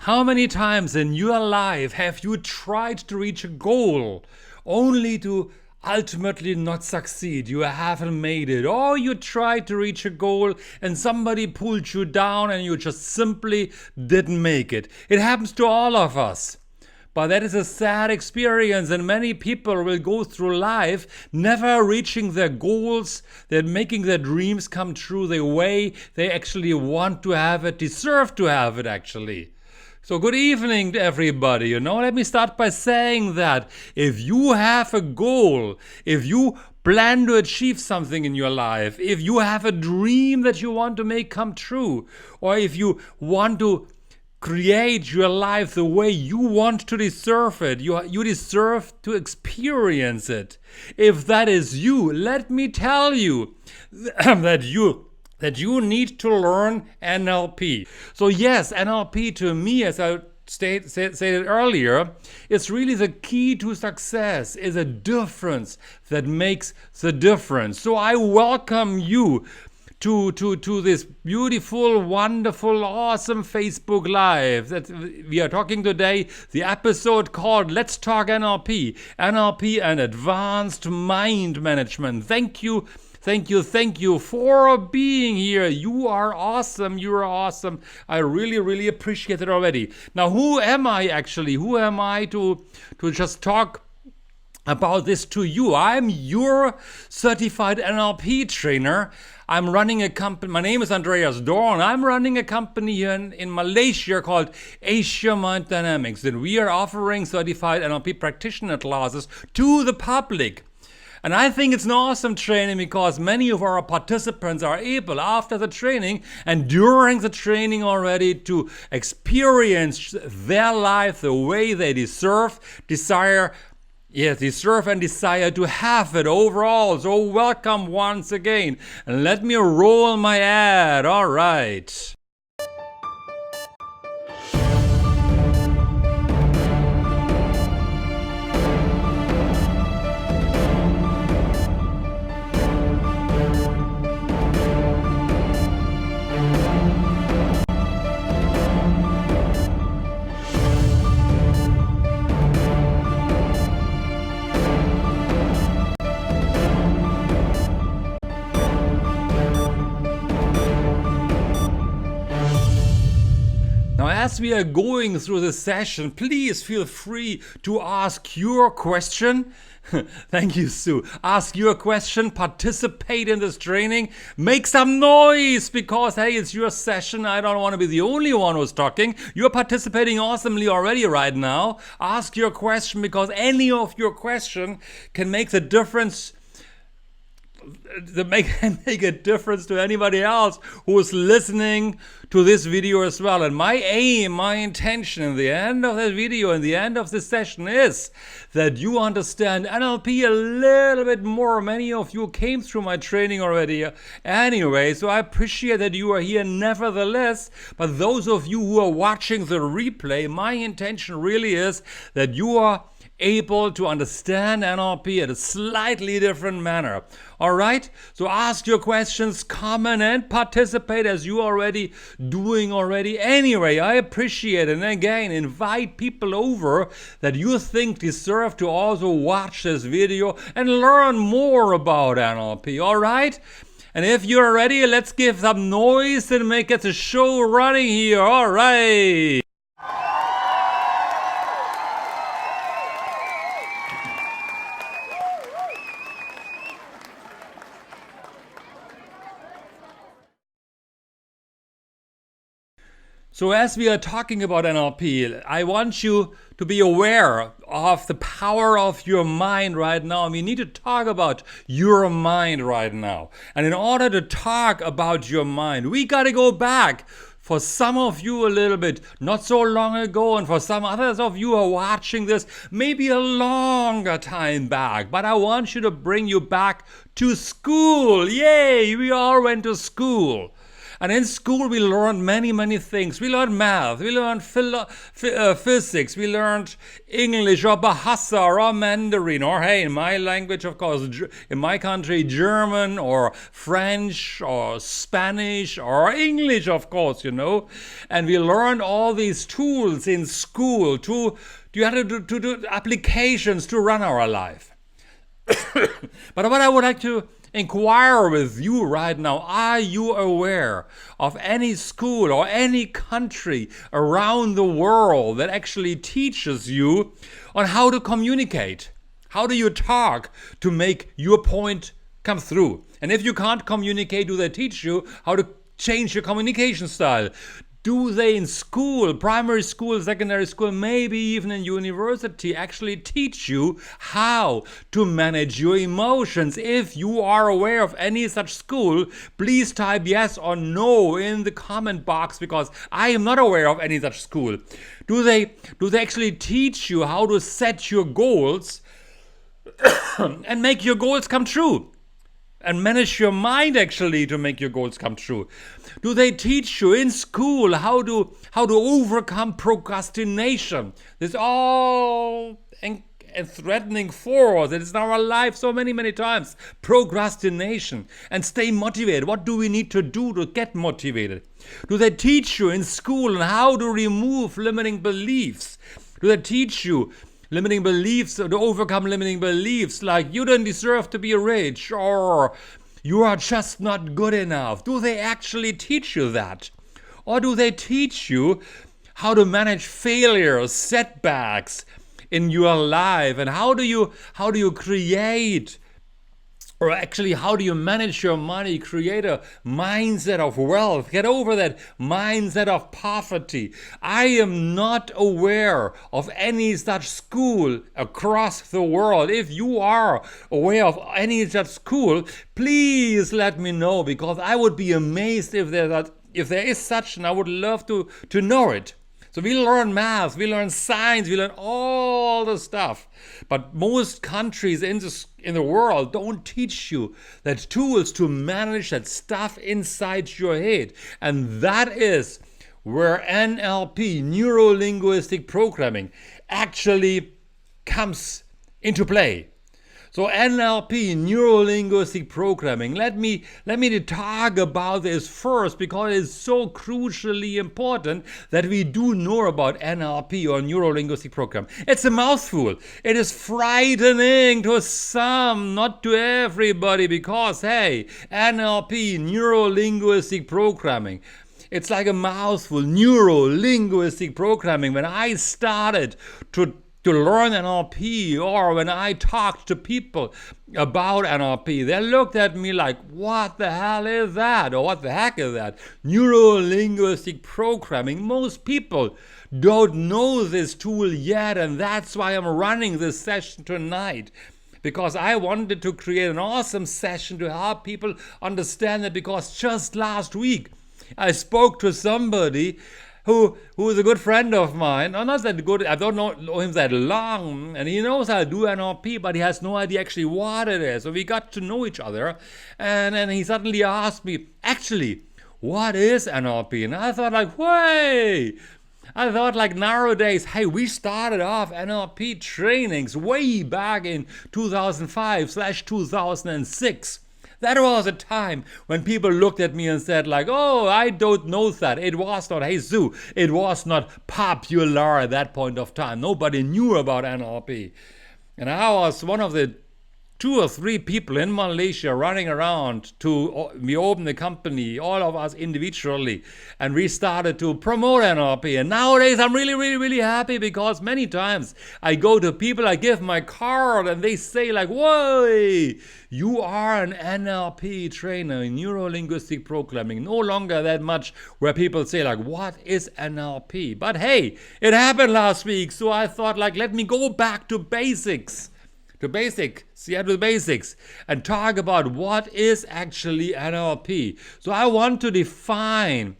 How many times in your life have you tried to reach a goal only to ultimately not succeed? You haven't made it. Or you tried to reach a goal and somebody pulled you down and you just simply didn't make it. It happens to all of us. But that is a sad experience, and many people will go through life never reaching their goals, they're making their dreams come true the way they actually want to have it, deserve to have it actually. So good evening to everybody. Let me start by saying that if you have a goal, if you plan to achieve something in your life, if you have a dream that you want to make come true, or if you want to create your life the way you want to deserve it, you deserve to experience it. If that is you, let me tell you that you need to learn NLP. So yes, NLP to me, as I stated earlier, it's really the key to success, is a difference that makes the difference. So I welcome you to this beautiful, wonderful, awesome Facebook Live that we are talking today, the episode called Let's Talk NLP, NLP and Advanced Mind Management. Thank you for being here. You are awesome. I really appreciate it already. Now, who am I actually? Who am I to just talk about this to you? I'm your certified NLP trainer. I'm running a company. My name is Andreas Dorn. I'm running a company here in Malaysia called Asia Mind Dynamics, and we are offering certified NLP practitioner classes to the public. And I think it's an awesome training because many of our participants are able after the training and during the training already to experience their life the way they deserve and desire to have it overall. So welcome once again. And let me roll my ad. All right. As we are going through this session, please feel free to ask your question. Thank you, Sue. Ask your question, participate in this training, make some noise because, hey, it's your session. I don't want to be the only one who's talking. You're participating awesomely already right now. Ask your question because any of your question can make the difference. Make a difference to anybody else who is listening to this video as well. And my aim, my intention in the end of this video, in the end of this session, is that you understand NLP a little bit more. Many of you came through my training already anyway, so I appreciate that you are here nevertheless. But those of you who are watching the replay, my intention really is that you are able to understand NLP in a slightly different manner. All right? So ask your questions, comment, and participate as you already doing already. Anyway, I appreciate it. And again, invite people over that you think deserve to also watch this video and learn more about NLP. All right? And if you're ready, let's give some noise and make it a show running here. All right. So as we are talking about NLP, I want you to be aware of the power of your mind right now. And we need to talk about your mind right now. And in order to talk about your mind, we got to go back. For some of you a little bit, not so long ago, and for some others of you who are watching this, maybe a longer time back. But I want you to bring you back to school. Yay, we all went to school. And in school, we learned many, many things. We learned math, we learned physics, we learned English or Bahasa or Mandarin, or hey, in my language, of course, in my country, German or French or Spanish or English, of course, And we learned all these tools in school to do applications to run our life. But what I would like to inquire with you right now, are you aware of any school or any country around the world that actually teaches you on how to communicate? How do you talk to make your point come through? And if you can't communicate, do they teach you how to change your communication style? Do they in school, primary school, secondary school, maybe even in university, actually teach you how to manage your emotions? If you are aware of any such school, please type yes or no in the comment box, because I am not aware of any such school. Do they actually teach you how to set your goals and make your goals come true? And manage your mind actually to make your goals come true? Do they teach you in school how to overcome procrastination? This all and threatening force that is in our life so many times. Procrastination. And stay motivated. What do we need to do to get motivated? Do they teach you in school on how to remove limiting beliefs? Do they teach you limiting beliefs, to overcome limiting beliefs like you don't deserve to be rich or you are just not good enough? Do they actually teach you that? Or do they teach you how to manage failures, setbacks in your life, and how do you create, or actually how do you manage your money, create a mindset of wealth, get over that mindset of poverty? I am not aware of any such school across the world. If you are aware of any such school, please let me know, because I would be amazed if there is such, and I would love to know it. So we learn math, we learn science, we learn all the stuff. But most countries in the world don't teach you that tools to manage that stuff inside your head. And that is where NLP, Neuro Linguistic Programming, actually comes into play. So NLP, Neuro Linguistic Programming, let me talk about this first, because it's so crucially important that we do know about NLP, or Neuro Linguistic Programming. It's a mouthful. It is frightening to some, not to everybody, because hey, NLP, Neuro Linguistic Programming, it's like a mouthful. Neuro Linguistic Programming. When I started to learn NLP, or when I talked to people about NLP, they looked at me like, what the hell is that? Or what the heck is that? Neuro-linguistic programming. Most people don't know this tool yet, and that's why I'm running this session tonight. Because I wanted to create an awesome session to help people understand it, because just last week I spoke to somebody who is a good friend of mine, or not that good, I don't know him that long, and he knows how to do NLP, but he has no idea actually what it is. So we got to know each other, and then he suddenly asked me, actually, what is NLP? And I thought like, nowadays, hey, we started off NLP trainings way back in 2005/2006. That was a time when people looked at me and said like, oh, I don't know that. It was not Jesus. It was not popular at that point of time. Nobody knew about NLP. And I was one of the 2 or 3 people in Malaysia running around we opened the company, all of us individually, and we started to promote NLP. And nowadays I'm really happy, because many times I go to people, I give my card, and they say like, whoa, you are an NLP trainer in Neuro Linguistic Programming. No longer that much where people say like, what is NLP? But hey, it happened last week, so I thought like, let me go back to basics. To the basics, and talk about what is actually NLP. So I want to define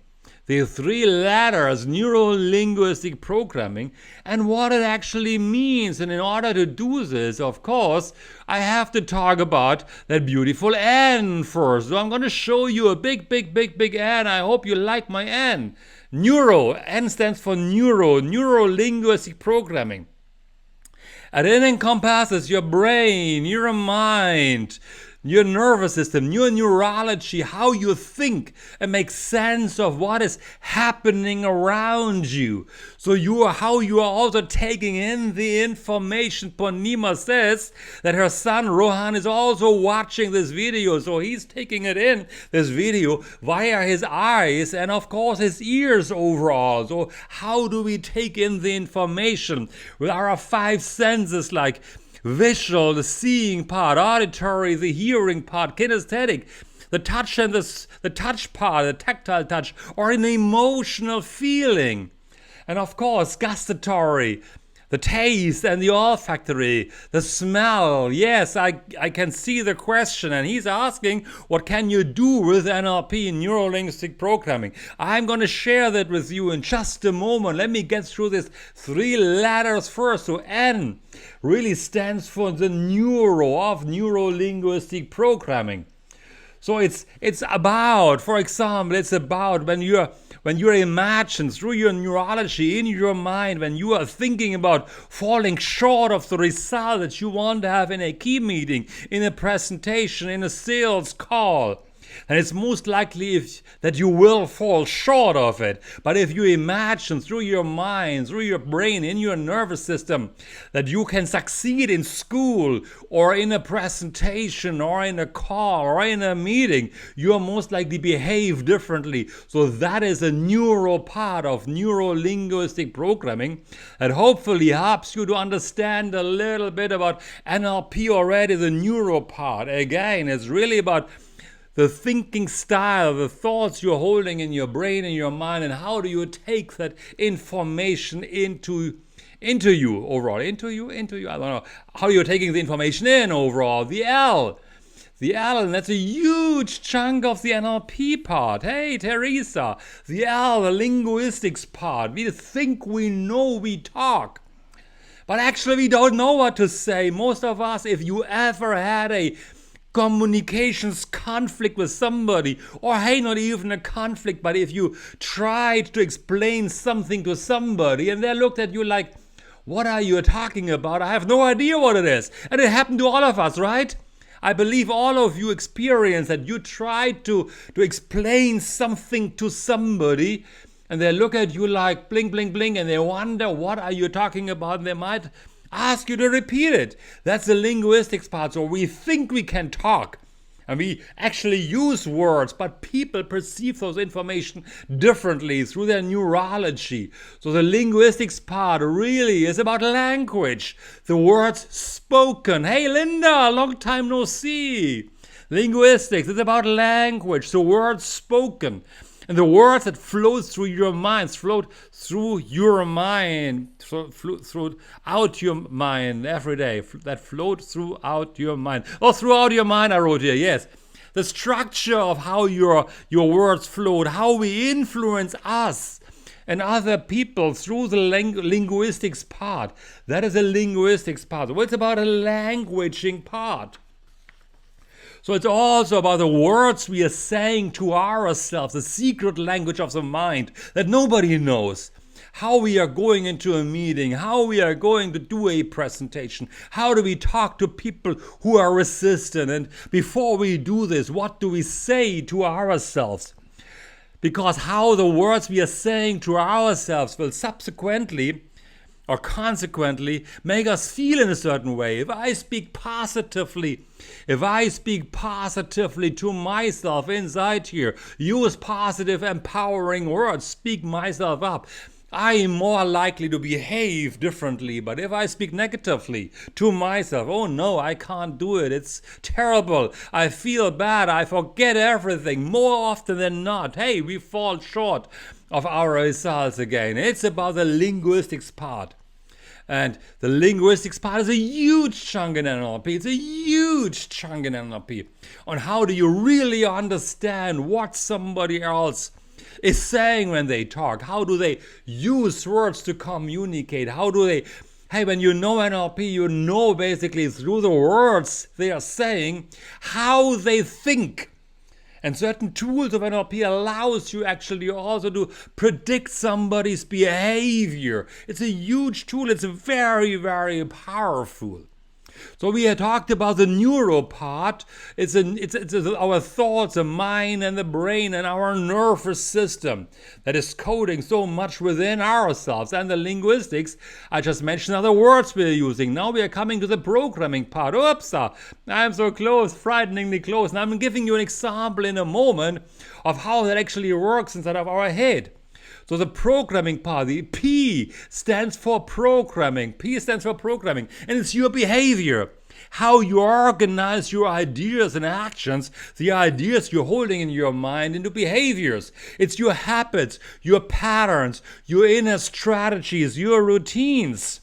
the 3 letters, Neuro Linguistic Programming, and what it actually means. And in order to do this, of course, I have to talk about that beautiful N first. So I'm going to show you a big N. I hope you like my N. Neuro, N stands for Neuro Linguistic Programming. And it encompasses your brain, your mind, your nervous system, your neurology, how you think and make sense of what is happening around you. So how you are also taking in the information. Ponima says that her son Rohan is also watching this video. So he's taking it in, this video, via his eyes and of course his ears overall. So how do we take in the information with our 5 senses, like visual, the seeing part, auditory, the hearing part, kinesthetic, the touch and the touch part, the tactile touch, or an emotional feeling. And of course, gustatory, the taste and the olfactory, the smell. Yes, I can see the question, and he's asking, what can you do with NLP, Neuro Linguistic Programming? I'm going to share that with you in just a moment. Let me get through these 3 letters first. So N really stands for the neuro of Neuro Linguistic Programming. So it's about, for example, it's about when you're imagined through your neurology in your mind, when you are thinking about falling short of the result that you want to have in a key meeting, in a presentation, in a sales call. And it's most likely that you will fall short of it. But if you imagine through your mind, through your brain, in your nervous system, that you can succeed in school or in a presentation or in a call or in a meeting, you'll most likely behave differently. So that is a neural part of Neuro Linguistic Programming that hopefully helps you to understand a little bit about NLP already, the neural part. Again, it's really about the thinking style, the thoughts you're holding in your brain and your mind, and how do you take that information into you overall, into you, I don't know, how you're taking the information in overall. The L, and that's a huge chunk of the NLP part. Hey, Teresa, the L, the linguistics part. We think we know, we talk. But actually we don't know what to say. Most of us, if you ever had a communications conflict with somebody, or hey, not even a conflict, but if you tried to explain something to somebody and they looked at you like, what are you talking about? I have no idea what it is. And it happened to all of us, right? I believe all of you experience that you tried to explain something to somebody and they look at you like blink, blink, blink, and they wonder, what are you talking about? And they might ask you to repeat it. That's the linguistics part. So we think we can talk and we actually use words, but people perceive those information differently through their neurology. So the linguistics part really is about language, the words spoken. Hey Linda, long time no see. Linguistics is about language, the words spoken. And the words that flow through your mind, throughout your mind every day, that float throughout your mind. Oh, throughout your mind, I wrote here, yes. The structure of how your words float, how we influence us and other people through the linguistics part. That is a linguistics part. Well, it's about a languaging part. So it's also about the words we are saying to ourselves, the secret language of the mind that nobody knows. How we are going into a meeting, how we are going to do a presentation, how do we talk to people who are resistant, and before we do this, what do we say to ourselves? Because how the words we are saying to ourselves will subsequently or consequently make us feel in a certain way. If I speak positively to myself inside here, use positive, empowering words, speak myself up, I am more likely to behave differently. But if I speak negatively to myself, oh no, I can't do it, it's terrible, I feel bad, I forget everything, more often than not, hey, we fall short of our results again. It's about the linguistics part. And the linguistics part is a huge chunk in NLP. It's a huge chunk in NLP. On how do you really understand what somebody else is saying when they talk? How do they use words to communicate? How do they, hey, when you know NLP, you know basically through the words they are saying how they think. And certain tools of NLP allows you actually also to predict somebody's behavior. It's a huge tool. It's very, very powerful. So we had talked about the neuro part. It's our thoughts, the mind and the brain and our nervous system that is coding so much within ourselves. And the linguistics, I just mentioned other words we're using. Now we are coming to the programming part. Oops, I'm so close, frighteningly close. And I'm giving you an example in a moment of how that actually works inside of our head. So the programming part, the P stands for programming. P stands for programming. And it's your behavior. How you organize your ideas and actions, the ideas you're holding in your mind into behaviors. It's your habits, your patterns, your inner strategies, your routines.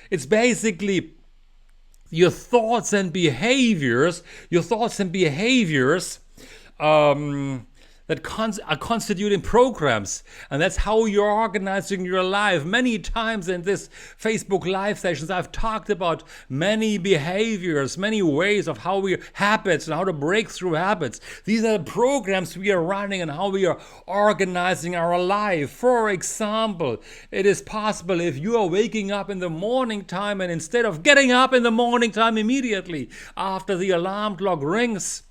It's basically your thoughts and behaviors, that are constituting programs, and that's how you're organizing your life. Many times in this Facebook live sessions I've talked about many behaviors, many ways of how we habits and how to break through habits. These are the programs we are running and how we are organizing our life. For example, it is possible if you are waking up in the morning time and instead of getting up in the morning time immediately after the alarm clock rings,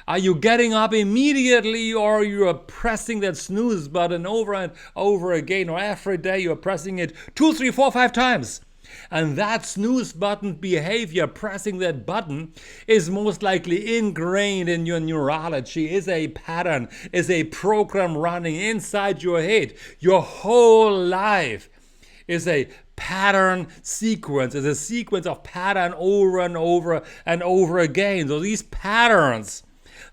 are you getting up immediately, or you are pressing that snooze button over and over again, or every day you're pressing it 2, 3, 4, 5 times? And that snooze button behavior, pressing that button, is most likely ingrained in your neurology, is a pattern, is a program running inside your head. Your whole life is a pattern sequence, is a sequence of pattern over and over and over again. So these patterns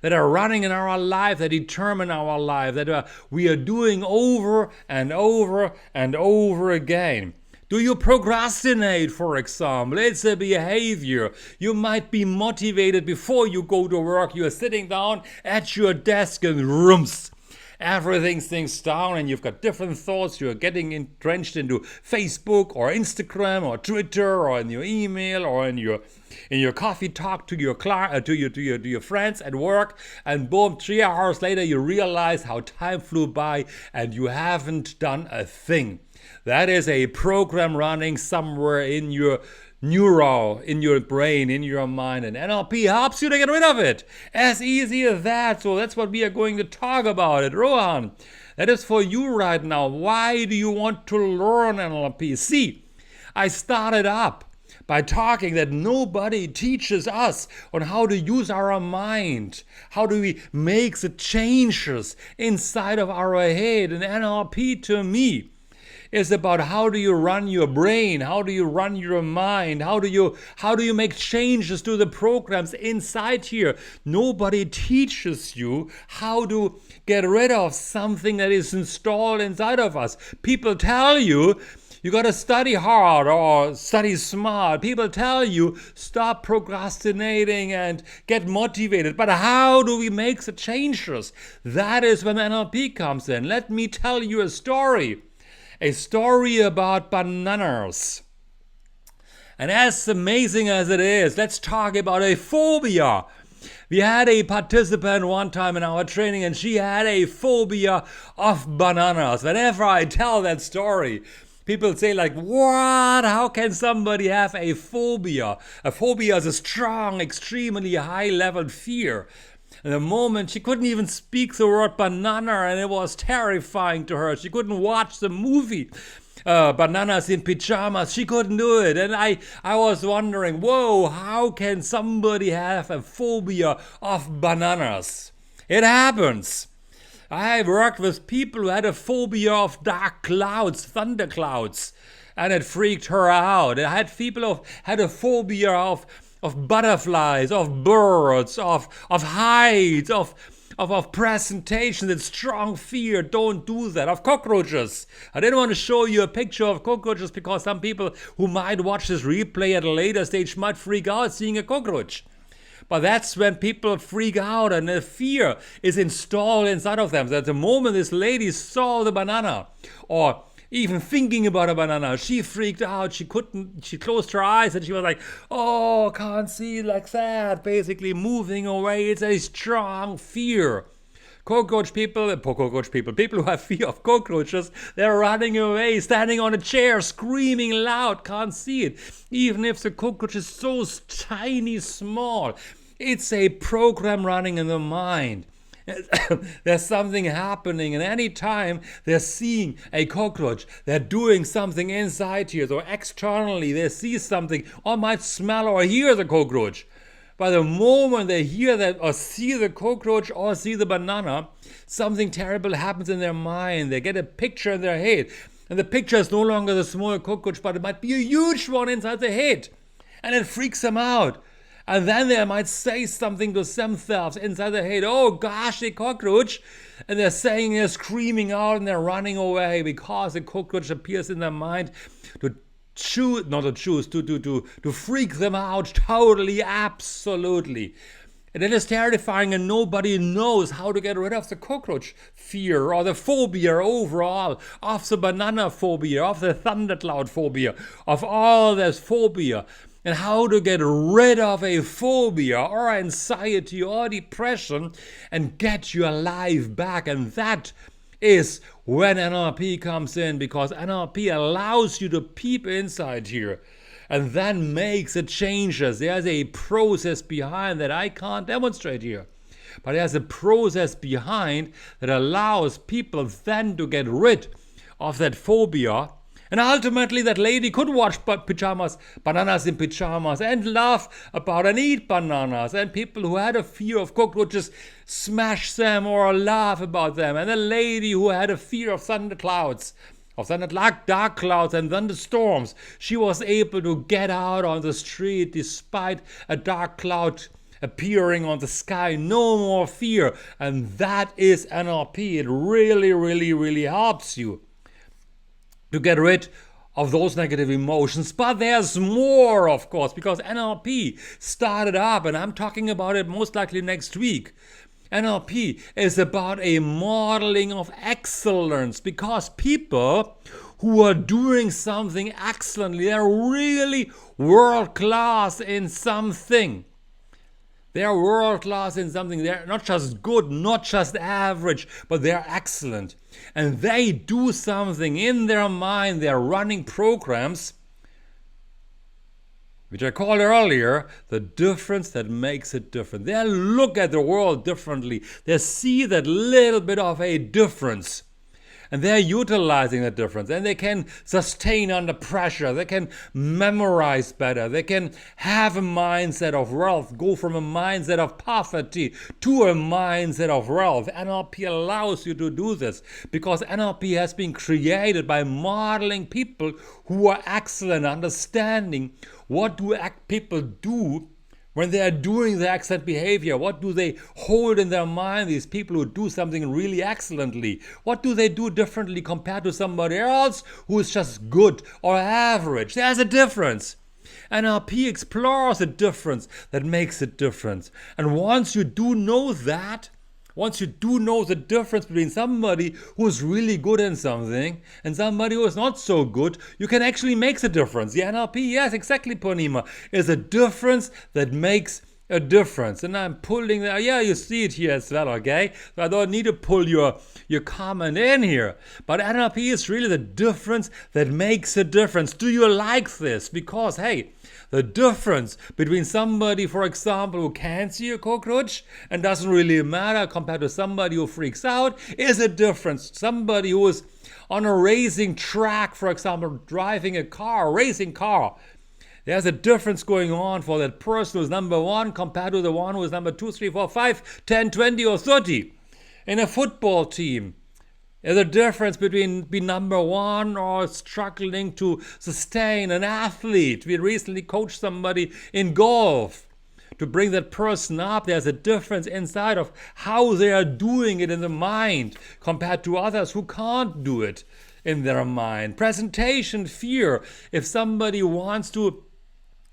that are running in our life, that determine our life, that we are doing over and over and over again. Do you procrastinate, for example? It's a behavior. You might be motivated before you go to work. You are sitting down at your desk and rooms. Everything sinks down and you've got different thoughts. You're getting entrenched into Facebook or Instagram or Twitter or in your email or in your coffee talk to your friends at work, and boom, 3 hours later you realize how time flew by and you haven't done a thing. That is a program running somewhere in your in your brain, in your mind, and NLP helps you to get rid of it. As easy as that. So that's what we are going to talk about it. Rohan, that is for you right now. Why do you want to learn NLP? See, I started up by talking that nobody teaches us on how to use our mind. How do we make the changes inside of our head? And NLP to me is about how do you run your brain, how do you run your mind, how do you make changes to the programs inside here. Nobody teaches you how to get rid of something that is installed inside of us. People tell you got to study hard or study smart. People tell you stop procrastinating and get motivated. But how do we make the changes? That is when NLP comes in. Let me tell you a story. A story about bananas. And as amazing as it is, let's talk about a phobia. We had a participant one time in our training and she had a phobia of bananas. Whenever I tell that story, people say like, what? How can somebody have a phobia? A phobia is a strong, extremely high-level fear. And the moment she couldn't even speak the word banana, and it was terrifying to her. She couldn't watch the movie Bananas in Pyjamas. She couldn't do it. And I was wondering, whoa, how can somebody have a phobia of bananas? It happens. I worked with people who had a phobia of dark clouds, thunder clouds, and it freaked her out. I had people who had a phobia of butterflies, of birds, of heights, of presentation. It's strong fear. Don't do that. Of cockroaches. I didn't want to show you a picture of cockroaches because some people who might watch this replay at a later stage might freak out seeing a cockroach. But that's when people freak out and the fear is installed inside of them. So at the moment this lady saw the banana, or even thinking about a banana, she freaked out. She closed her eyes and she was like, oh, can't see like that, basically moving away. It's a strong fear. People who have fear of cockroaches, they're running away, standing on a chair, screaming loud, can't see it. Even if the cockroach is so tiny, small, it's a program running in the mind. There's something happening, and any time they're seeing a cockroach, they're doing something inside here. So externally, they see something, or might smell or hear the cockroach. By the moment they hear that or see the cockroach or see the banana, something terrible happens in their mind. They get a picture in their head. And the picture is no longer the small cockroach, but it might be a huge one inside the head. And it freaks them out. And then they might say something to themselves inside their head, oh gosh, a cockroach. And they're saying, they're screaming out and they're running away because the cockroach appears in their mind to freak them out totally, absolutely. And it is terrifying, and nobody knows how to get rid of the cockroach fear or the phobia overall, of the banana phobia, of the thundercloud phobia, of all this phobia. And how to get rid of a phobia or anxiety or depression and get your life back. And that is when NLP comes in, because NLP allows you to peep inside here and then makes the changes. There's a process behind that I can't demonstrate here. But there's a process behind that allows people then to get rid of that phobia. And ultimately that lady could watch bananas in pajamas and laugh about and eat bananas. And people who had a fear of cockroaches smash them or laugh about them. And a lady who had a fear of dark clouds and thunderstorms, she was able to get out on the street despite a dark cloud appearing on the sky. No more fear. And that is NLP. It really, really, really helps you to get rid of those negative emotions. But there's more, of course, because NLP started up, and I'm talking about it most likely next week. NLP is about a modeling of excellence, because people who are doing something excellently, they're really world-class in something. They're world-class in something. They're not just good, not just average, but they're excellent. And they do something in their mind. They're running programs, which I called earlier, the difference that makes it different. They look at the world differently. They see that little bit of a difference. And they're utilizing that difference, and they can sustain under pressure. They can memorize better. They can have a mindset of wealth, go from a mindset of poverty to a mindset of wealth. NLP allows you to do this because NLP has been created by modeling people who are excellent, understanding what do people do when they are doing the excellent behavior. What do they hold in their mind, these people who do something really excellently? What do they do differently compared to somebody else who is just good or average? There's a difference. NLP explores the difference that makes a difference. And once you do know that, once you do know the difference between somebody who is really good in something and somebody who is not so good, you can actually make the difference. The NLP, yes, exactly, Ponima, is a difference that makes a difference. And I'm pulling that, yeah, you see it here as well, okay? So I don't need to pull your comment in here. But NLP is really the difference that makes a difference. Do you like this? Because, hey, the difference between somebody, for example, who can't see a cockroach and doesn't really matter compared to somebody who freaks out is a difference. Somebody who is on a racing track, for example, driving a racing car. There's a difference going on for that person who's number one compared to the one who is number 2, 3, 4, 5, 10, 20, or 30. In a football team, there's a difference between being number one or struggling to sustain an athlete. We recently coached somebody in golf to bring that person up. There's a difference inside of how they are doing it in the mind compared to others who can't do it in their mind. Presentation fear. If somebody wants to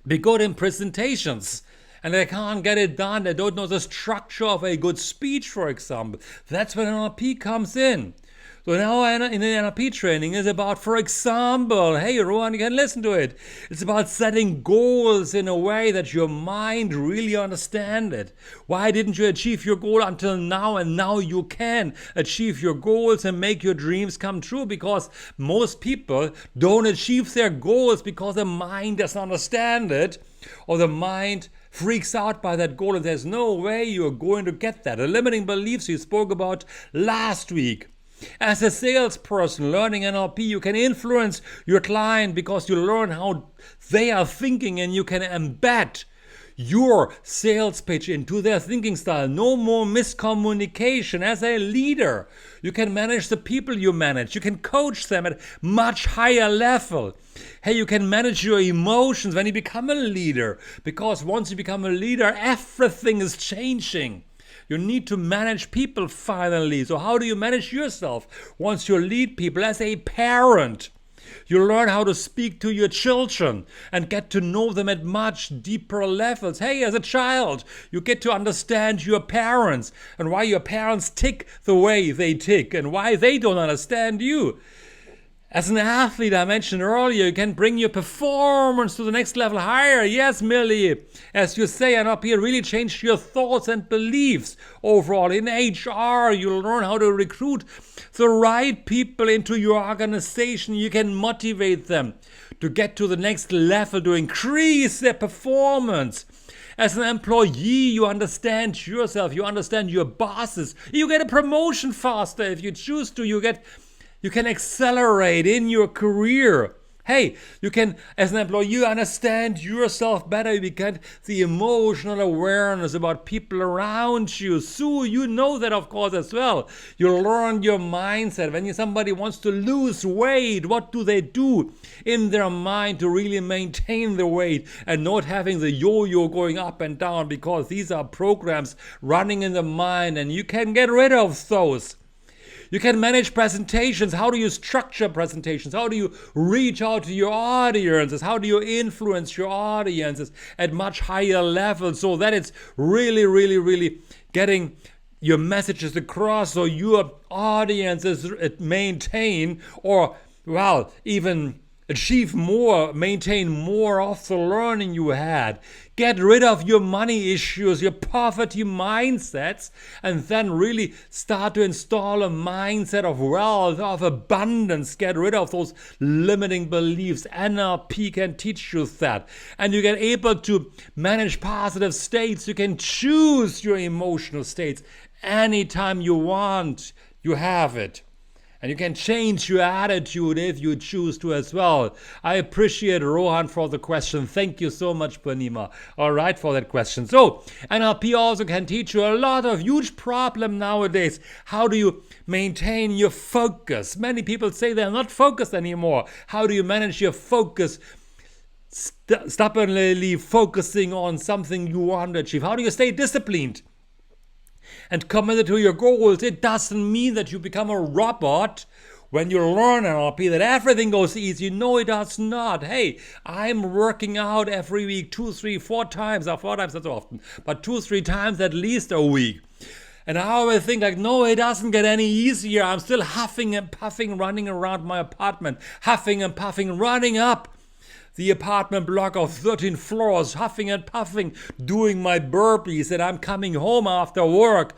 be good in presentations and they can't get it done. They don't know the structure of a good speech, for example. That's when NLP comes in. So now in the NLP training is about, for example, hey Rohan, you can listen to it. It's about setting goals in a way that your mind really understands it. Why didn't you achieve your goal until now? And now you can achieve your goals and make your dreams come true, because most people don't achieve their goals because the mind doesn't understand it, or the mind freaks out by that goal and there's no way you're going to get that. The limiting beliefs we spoke about last week. As a salesperson learning NLP, you can influence your client because you learn how they are thinking, and you can embed your sales pitch into their thinking style. No more miscommunication. As a leader, you can manage the people you manage. You can coach them at much higher level. Hey, you can manage your emotions when you become a leader, because once you become a leader, everything is changing. You need to manage people finally. So how do you manage yourself once you lead people? As a parent, you learn how to speak to your children and get to know them at much deeper levels. Hey, as a child, you get to understand your parents and why your parents tick the way they tick and why they don't understand you. As an athlete, I mentioned earlier, you can bring your performance to the next level higher. Yes, Millie, as you say, NLP really changed your thoughts and beliefs overall. In HR, you'll learn how to recruit the right people into your organization. You can motivate them to get to the next level, to increase their performance. As an employee, you understand yourself, you understand your bosses. You get a promotion faster if you choose to. You can accelerate in your career. Hey, you can, as an employee, you understand yourself better. You get the emotional awareness about people around you. So you know that, of course, as well. You learn your mindset. When somebody wants to lose weight, what do they do in their mind to really maintain the weight and not having the yo-yo going up and down? Because these are programs running in the mind, and you can get rid of those. You can manage presentations. How do you structure presentations? How do you reach out to your audiences? How do you influence your audiences at much higher levels so that it's really, really, really getting your messages across, so your audiences maintain or, well, even achieve more, maintain more of the learning you had. Get rid of your money issues, your poverty mindsets, and then really start to install a mindset of wealth, of abundance. Get rid of those limiting beliefs. NLP can teach you that. And you get able to manage positive states. You can choose your emotional states anytime you want. You have it. And you can change your attitude if you choose to as well. I appreciate Rohan for the question. Thank you so much, Panima. All right, for that question. So, NLP also can teach you a lot of huge problem nowadays. How do you maintain your focus? Many people say they're not focused anymore. How do you manage your focus? Stubbornly focusing on something you want to achieve. How do you stay disciplined and committed to your goals? It doesn't mean that you become a robot when you learn NLP, that everything goes easy. No, it does not. Hey, I'm working out every week 2, 3, 4 times, or 4 times not so often, but 2, 3 times at least a week. And I always think like, no, it doesn't get any easier. I'm still huffing and puffing, running around my apartment, huffing and puffing, running up the apartment block of 13 floors, huffing and puffing, doing my burpees, and I'm coming home after work.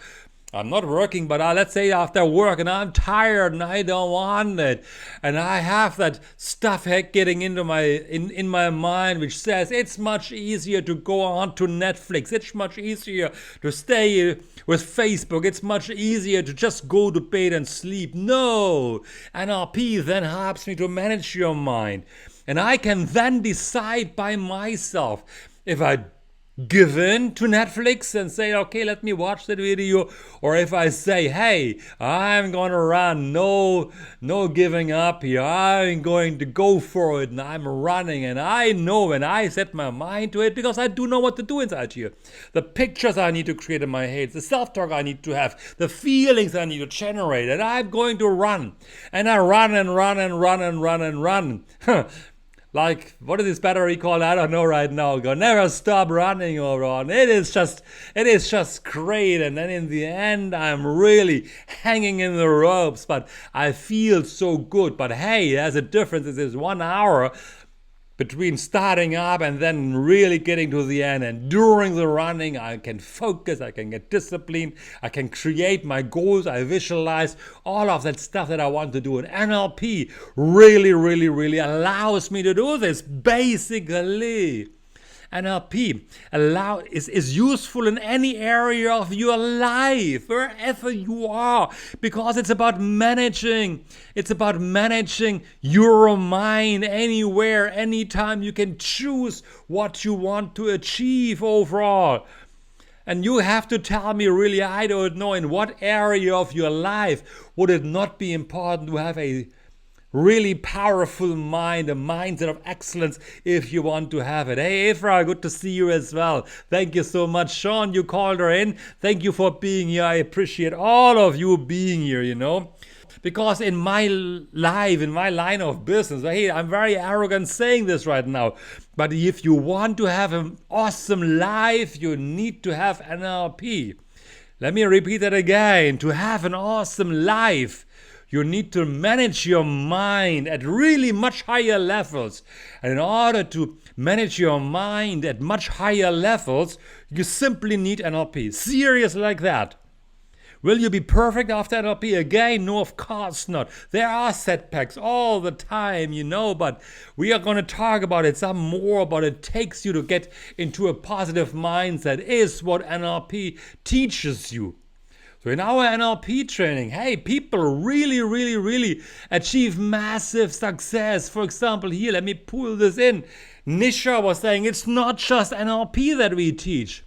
I'm not working, but let's say after work, and I'm tired and I don't want it. And I have that stuff getting into in my mind which says it's much easier to go on to Netflix. It's much easier to stay with Facebook. It's much easier to just go to bed and sleep. No, NLP then helps me to manage your mind. And I can then decide by myself if I give in to Netflix and say, okay, let me watch that video, or if I say, hey, I'm gonna run, no giving up here, I'm going to go for it, and I'm running, and I know, and I set my mind to it because I do know what to do inside here. The pictures I need to create in my head, the self-talk I need to have, the feelings I need to generate, and I'm going to run. And I run and run and run and run and run. like, what is this battery called? I don't know right now. Go never stop running or run. It is just great. And then in the end, I'm really hanging in the ropes, but I feel so good. But hey, there's a difference. It is 1 hour between starting up and then really getting to the end. And during the running, I can focus, I can get discipline, I can create my goals, I visualize all of that stuff that I want to do. And NLP really allows me to do this. Basically, NLP is useful in any area of your life, wherever you are, because it's about managing. It's about managing your mind anywhere, anytime. You can choose what you want to achieve overall. And you have to tell me, really, I don't know, in what area of your life would it not be important to have a really powerful mind, a mindset of excellence, if you want to have it. Hey, Ephra, good to see you as well. Thank you so much. Sean, you called her in. Thank you for being here. I appreciate all of you being here, Because in my life, in my line of business, hey, I'm very arrogant saying this right now, but if you want to have an awesome life, you need to have NLP. Let me repeat that again. To have an awesome life, you need to manage your mind at really much higher levels. And in order to manage your mind at much higher levels, you simply need NLP. Serious like that. Will you be perfect after NLP? Again, no, of course not. There are setbacks all the time, but we are going to talk about it some more, about it takes you to get into a positive mindset is what NLP teaches you. So in our NLP training, hey, people really achieve massive success. For example, here, let me pull this in. Nisha was saying it's not just NLP that we teach.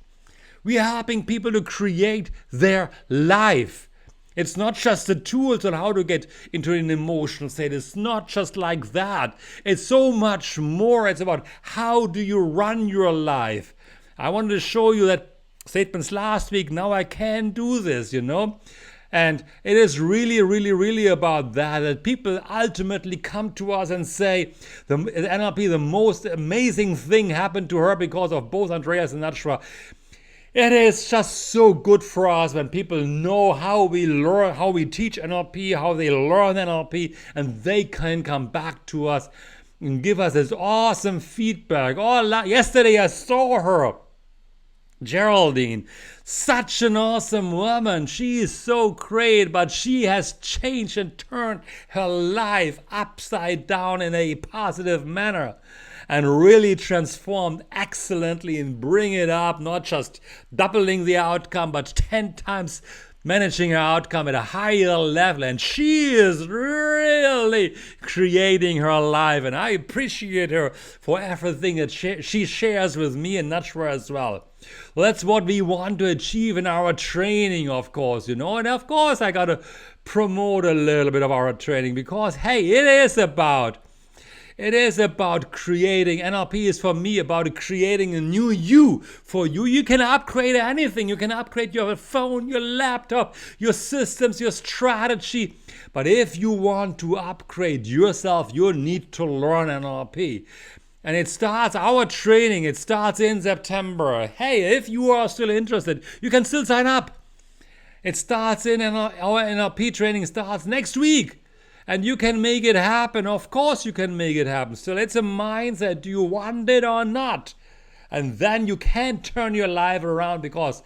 We are helping people to create their life. It's not just the tools on how to get into an emotional state. It's not just like that. It's so much more. It's about how do you run your life. I wanted to show you that statements last week. Now I can do this, And it is really about that people ultimately come to us and say, the NLP, the most amazing thing happened to her because of both Andreas and Natra. It is just so good for us when people know how we learn, how we teach NLP, how they learn NLP, and they can come back to us and give us this awesome feedback. Yesterday I saw her. Geraldine, such an awesome woman. She is so great, but she has changed and turned her life upside down in a positive manner and really transformed excellently and bring it up, not just doubling the outcome, but 10 times managing her outcome at a higher level. And she is really creating her life. And I appreciate her for everything that she shares with me and Natra as well. Well, that's what we want to achieve in our training, of course, And of course, I got to promote a little bit of our training because, hey, it is about creating. NLP is for me about creating a new you for you. You can upgrade anything. You can upgrade your phone, your laptop, your systems, your strategy. But if you want to upgrade yourself, you need to learn NLP. And our training, it starts in September. Hey, if you are still interested, you can still sign up. It starts our NLP training starts next week. And you can make it happen. Of course you can make it happen. Still, it's a mindset. Do you want it or not? And then you can turn your life around because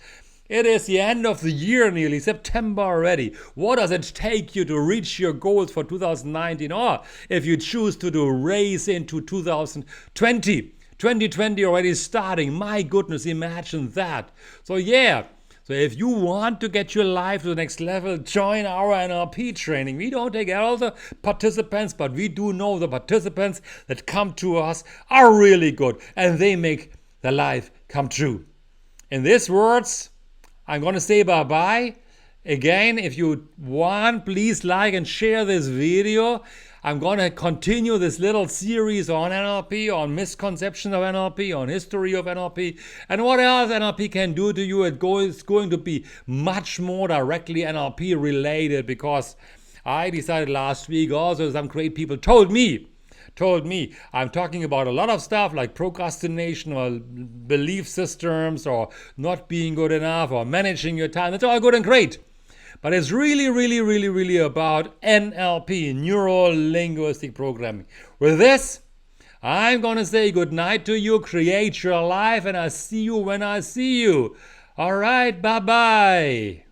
it is the end of the year nearly, September already. What does it take you to reach your goals for 2019? Or if you choose to do race into 2020. 2020 already starting. My goodness, imagine that. So yeah. So if you want to get your life to the next level, join our NLP training. We don't take all the participants, but we do know the participants that come to us are really good and they make their life come true. In these words, I'm going to say bye-bye. Again, if you want, please like and share this video. I'm going to continue this little series on NLP, on misconceptions of NLP, on history of NLP, and what else NLP can do to you. It's going to be much more directly NLP related because I decided last week also some great people told me told me I'm talking about a lot of stuff like procrastination or belief systems or not being good enough or managing your time. It's all good and great. But it's really, really, really, really about NLP, Neuro Linguistic Programming. With this, I'm going to say goodnight to you, create your life, and I see you when I see you. All right, bye-bye.